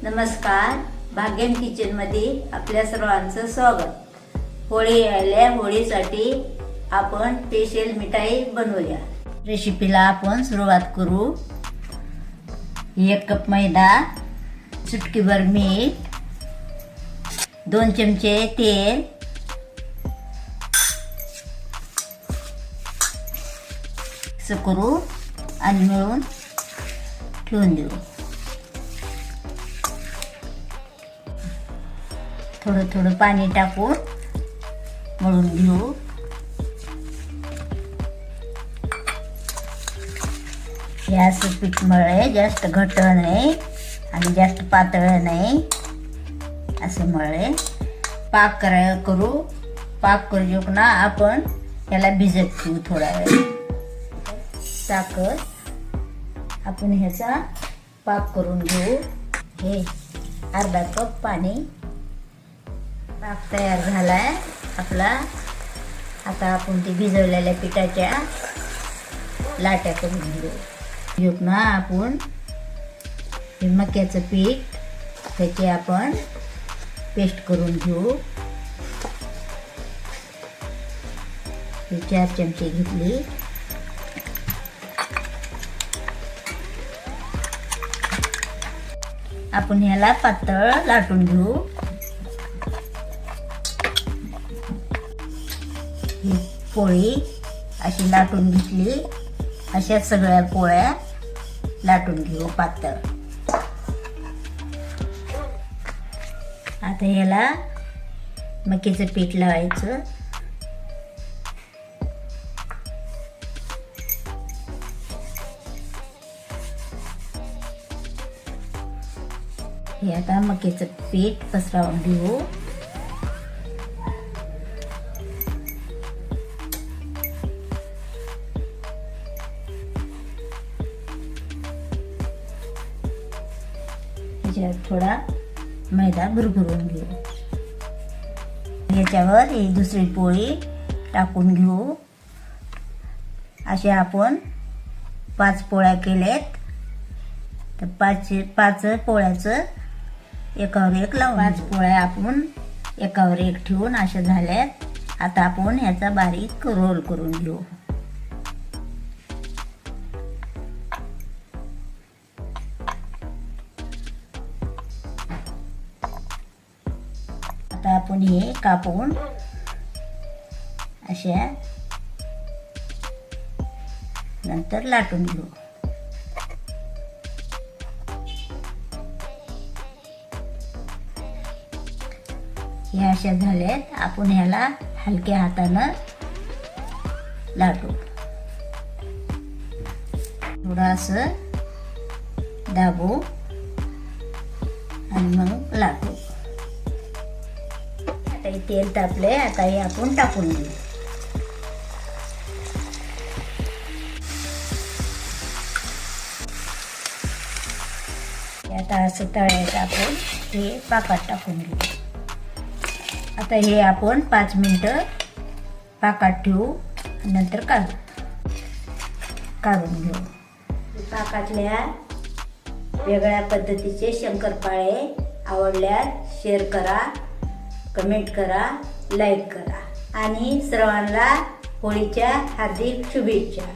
नमस्कार, भाग्यम किचनमध्ये आपल्या सर्वांचं स्वागत। होळी आल्या, होळीसाठी आपण स्पेशल मिठाई बनवूया। रेसिपीला आपण सुरुवात करू। 1 कप मैदा, चुटकीभर मीठ, 2 चमचे तेल, मिक्स करू आणि मिळून ठेवून देऊ। थोडं थोडं पाणी टाकून मळून घेऊ। हे असं पीठ मळले, जास्त घट्ट नाही आणि जास्त पातळ नाही, असं मळले। पाक करू। पाक करू ना आपण याला भिजत ठेवू थोडा वेळ। साखर आपण ह्याचा पाक करून घेऊ। हे अर्धा कप पाणी। पाक तयार झालाय आपला। आता आपण ते भिजवलेल्या पिठाच्या लाट्या करून घेऊ ना आपण। हे मक्याचं पीठ, त्याची आपण पेस्ट करून घेऊ। हे 4 चमचे घेतली। आपण ह्याला पातळ लाटून घेऊ। ही पोळी अशी लाटून घेतली। अशा सगळ्या पोळ्या लाटून घेऊ पातळ। आता याला मक्याचं पीठ लावायचं। हे आता मक्याचं पीठ पसरवून घेऊ। थोडा मैदा भरभरून घेऊ। याच्यावर ही दुसरी पोळी टाकून घेऊ। असे आपण 5 पोळ्या केल्यात, तर 5 पोळ्याचं एकावर एक लावून 5 पोळ्या आपण एकावर एक ठेवून अशा झाल्यात। आता आपण ह्याचा बारीक रोल करून घेऊ। आता आपण हे कापून अशा नंतर लाटून घेऊ। हे अशा झाल्यात। आपण ह्याला हलक्या हातानं लाटू। थोडं असं दाबू आणि मग लाटू। आता हे तेल तापले, आता हे आपण टाकून घेऊ। आता असं तळायचं आपण हे पाकात टाकून घेऊ। आता हे आपण 5 मिनिटं पाकात ठेवू, नंतर काढून घेऊ। पाकातल्या वेगळ्या पद्धतीचे शंकरपाळे आवडल्यास शेअर करा, कमेंट करा, लाईक करा आणि सर्वांना होळीच्या हार्दिक शुभेच्छा।